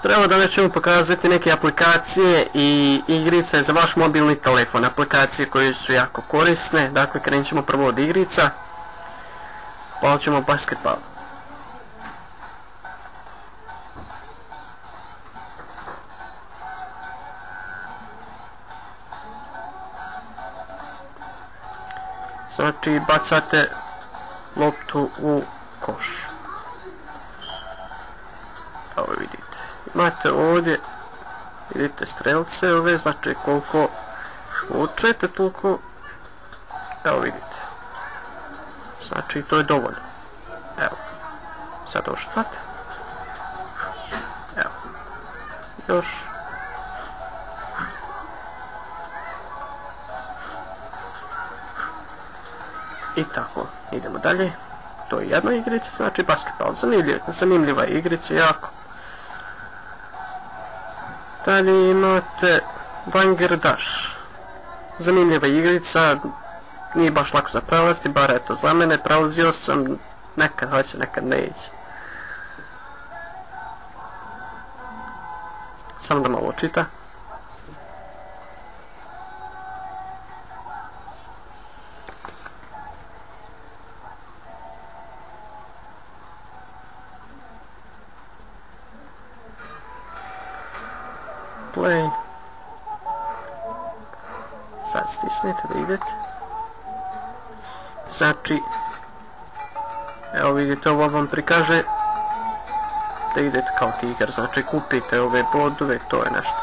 Treba danas ćemo pokazati neke aplikacije i igrice za vaš mobilni telefon. Aplikacije koje su jako korisne. Dakle, krenut ćemo prvo od igrica. Pa ćemo basketbal. Znači, bacate loptu u koš. Evo vidite. Imate ovdje, vidite strelce ove, znači koliko švučete, toliko, evo vidite. Znači to je dovoljno. Evo, sad oštvate. Evo, još. I tako, idemo dalje. To je jedna igrica, znači basketbal. Zanimljiva igrica, jako. Dalje imate Bangladesh. Zanimljiva igrica, nije baš lako za prelaziti, bar eto za mene, prelazio sam, nekad hoće, nekad neće. Samo da malo čita. Play. Sad stisnete da idete. Znači, evo vidite, ovo vam prikaže da idete kao tigar, znači kupite ove bodove, to je nešto.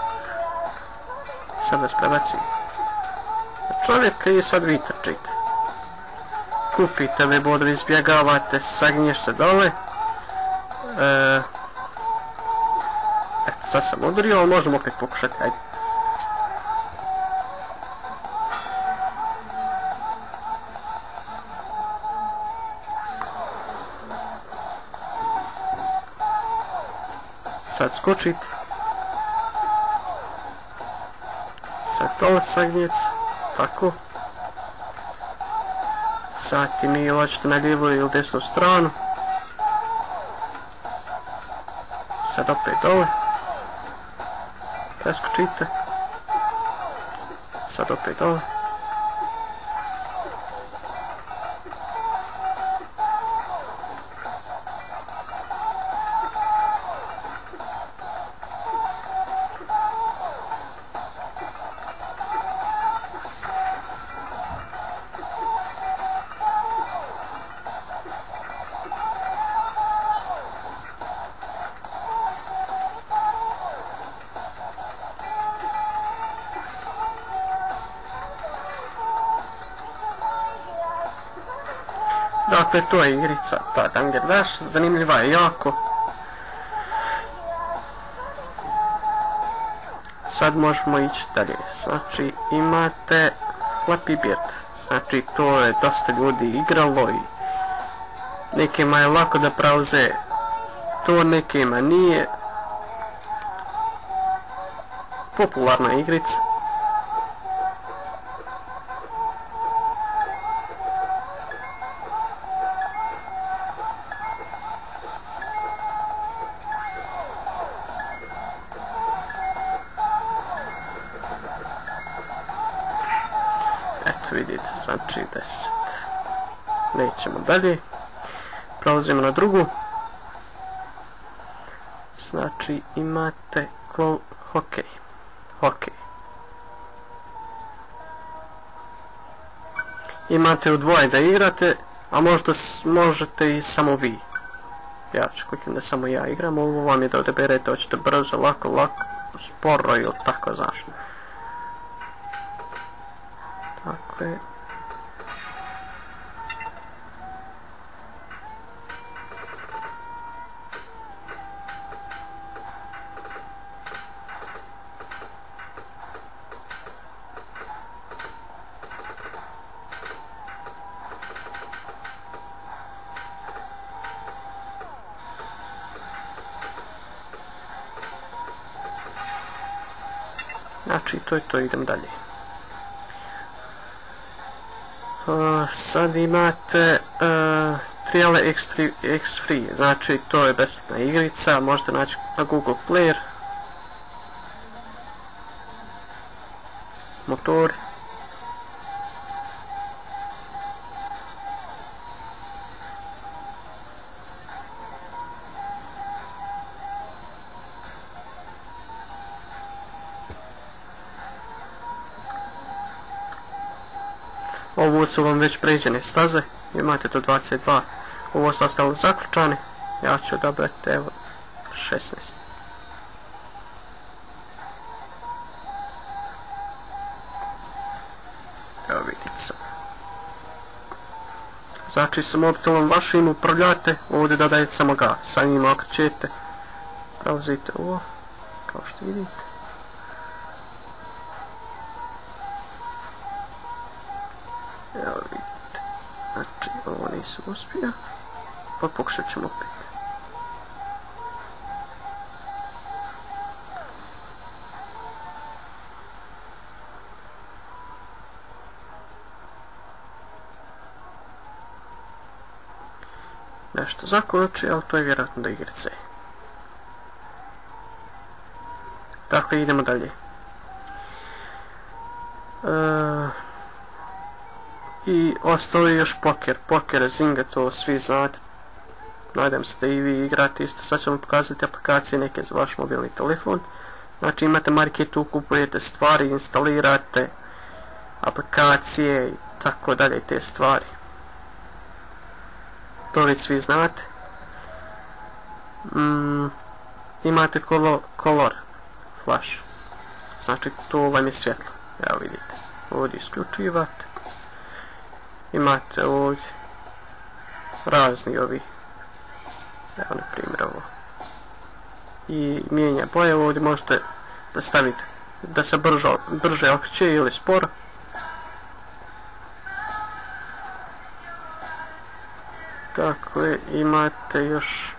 Sad vas prebacim. Čovjek koji sad vi trčite. Kupite ove bodove, izbjegavate, sagnješ se dole. Eto, sad sam udario, ali možemo opet pokušati, ajde. Sad skočite. Sad dole sagnjec, tako. Sad tim i hoćete na lijevu ili desnu stranu. Sad opet dole. Preskočite. Sad opet dole. Dakle, to je igrica, ta Bangladesh, zanimljiva je jako. Sad možemo ići dalje, znači imate Flappy Bird, znači to je dosta ljudi igralo i nekima je lako da prauze to, nekima nije. Popularna igrica. Vidite, znači 10. Nećemo dalje. Prelazimo na drugu. Znači imate hokej. Imate u dvoje da igrate, a možda možete i samo vi. Ja ću kliknuti da samo ja igram, ovo vam je da odaberete, hoćete brzo, lako, sporo ili tako, znaš. Dakle, to je to, idem dalje. Sad imate X3, ali X3 X-Free, znači to je besplatna igrica, možete naći na Google Player. Motor. Ovo su vam već pređene staze, imate do 22, ovo su ostalo zaključane, ja ću odabrati evo 16. Evo vidite sad. Znači sa mobitelom vašim upravljate, ovdje dodajete samo gas, sa njim okrećete, prelazite ovo, kao što vidite. Evo vidite, znači ovo nisam uspio, pa pokušat ćemo opet. Nešto zakoči, ali to je vjerojatno da igrice. Dakle, idemo dalje. I ostao je još poker, Zynga, to svi znate. Nadam se da i vi igrate isto. Sad ćemo pokazati aplikacije neke za vaš mobilni telefon. Znači imate marketu, kupujete stvari, instalirate aplikacije i tako dalje te stvari. To već svi znate. Imate color flash. Znači to vam je svjetlo. Evo vidite. Ovdje isključivate. Imate ovdje razni ovi. Evo na primjer ovo. I mijenja boje. Ovdje možete da stavite da se brže okreće ili sporo. Dakle, imate još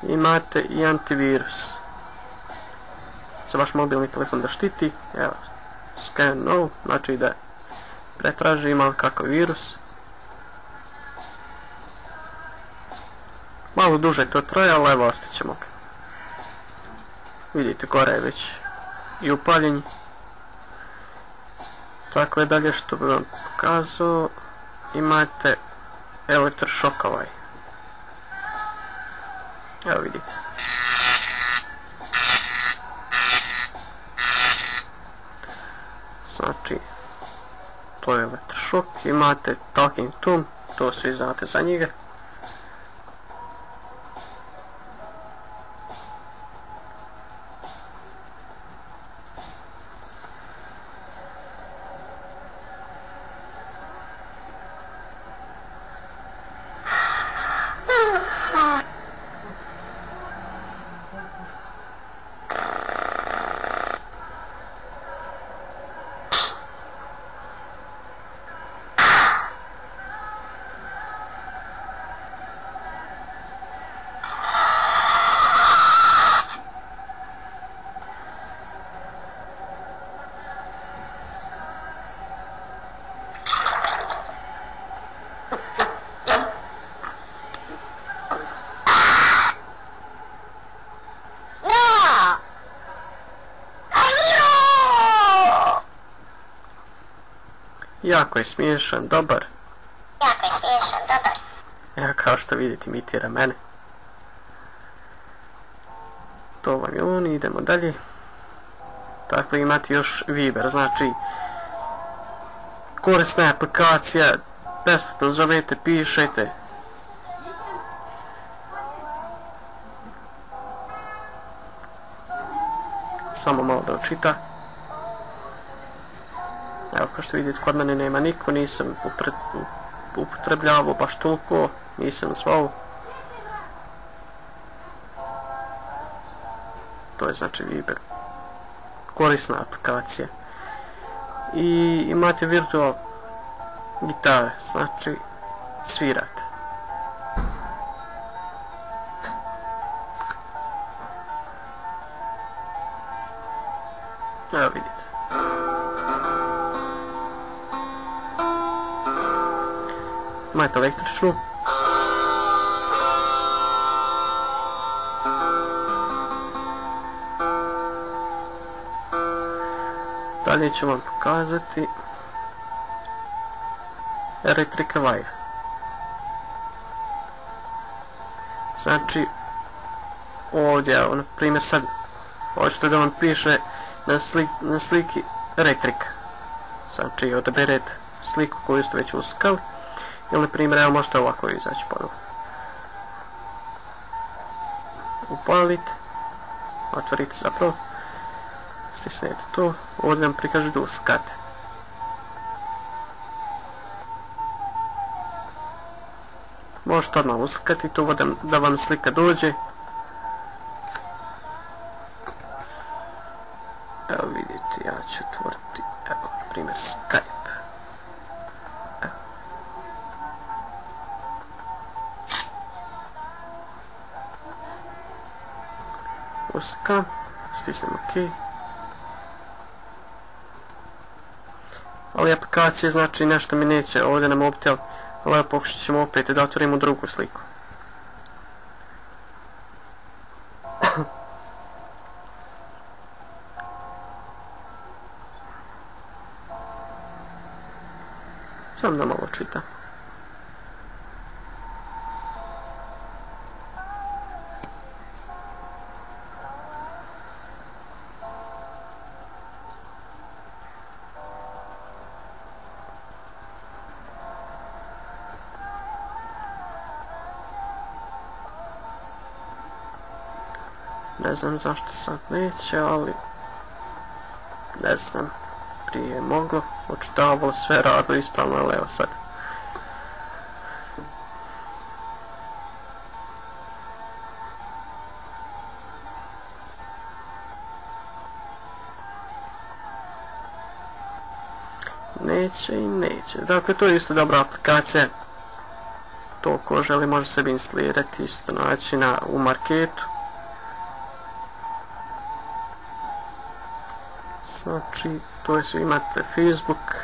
imate i antivirus za vaš mobilni telefon da štiti. Evo, scan no, znači da pretraži ima kakav virus. Malo duže to traje, ali evo ostaćemo ga. Vidite, gore je već i upaljenje. Tako je dalje što bi vam pokazao. Imate elektrošok ovaj. Evo vidite. Znači, to je elektrošok. Imate Talking Tom, to svi znate za njega. Jako je smiješan, dobar. Evo kao što vidite imitira mene. To vam je on, idemo dalje. Dakle imate još Viber, znači korisna aplikacija, besplatno zovete, pišete. Samo malo da očita. Evo kao što vidite kod mene nema niko, nisam upotrebljavao baš toliko, nisam zvao. To je znači Viber. Korisna aplikacija. I imate virtual gitare, znači svirate. Evo vidite. imate električnu. Dalje ću vam pokazati Electric Wire. Znači, ovdje, na primjer sad, hoćete da vam piše na sliki Electric. Znači, odaberete sliku koju ste već uskali. Ili, na primjer, evo možete ovako izaći ponovo. Upalite, otvorite zapravo, stisnete to, ovdje vam prikaže da uskate. Možete odmah uskati to da vam slika dođe. Evo vidite, ja ću otvoriti, evo, na primjer, Skype. Evo. Uskam, stisnem OK. Ali aplikacije, znači nešto mi neće ovdje na mobitel, ali evo pokušat ćemo opet da otvorimo drugu sliku. Samo da malo čitam. Ne znam zašto sad neće, ali ne znam, prije je moglo, očitavalo sve radilo ispravno, ali evo sad. Neće i neće. Dakle, to je isto dobra aplikacija. To ko želi može sebi instalirati, isto naći u marketu. Znači, to je sve, imate Facebook,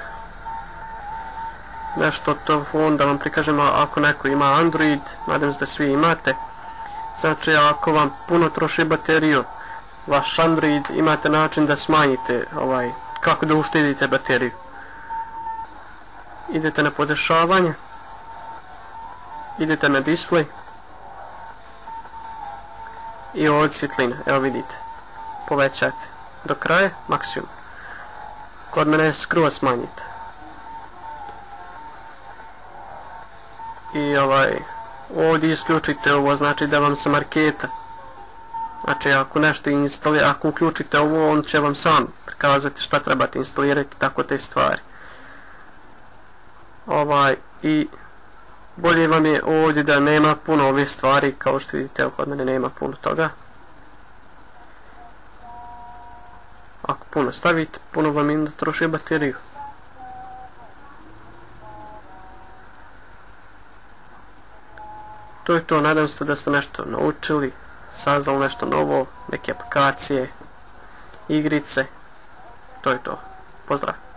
nešto to onda vam prikažemo ako neko ima Android, nadam se da svi imate. Znači, ako vam puno troši bateriju, vaš Android, imate način da smanjite, kako da uštedite bateriju. Idete na podešavanje, idete na display i ovdje svjetlina, evo vidite, povećate do kraja, maksimum. Kod mene je skroz smanjite. I ovdje isključite ovo, znači da vam se marketa. Znači ako nešto instalirate, ako uključite ovo, on će vam sam prikazati šta trebate instalirati, tako te stvari. I bolje vam je ovdje da nema puno ove stvari, kao što vidite, evo kod mene nema puno toga. Ako puno stavite, puno vam im da troši bateriju. To je to, nadam se da ste nešto naučili, saznali nešto novo, neke aplikacije, igrice. To je to. Pozdrav!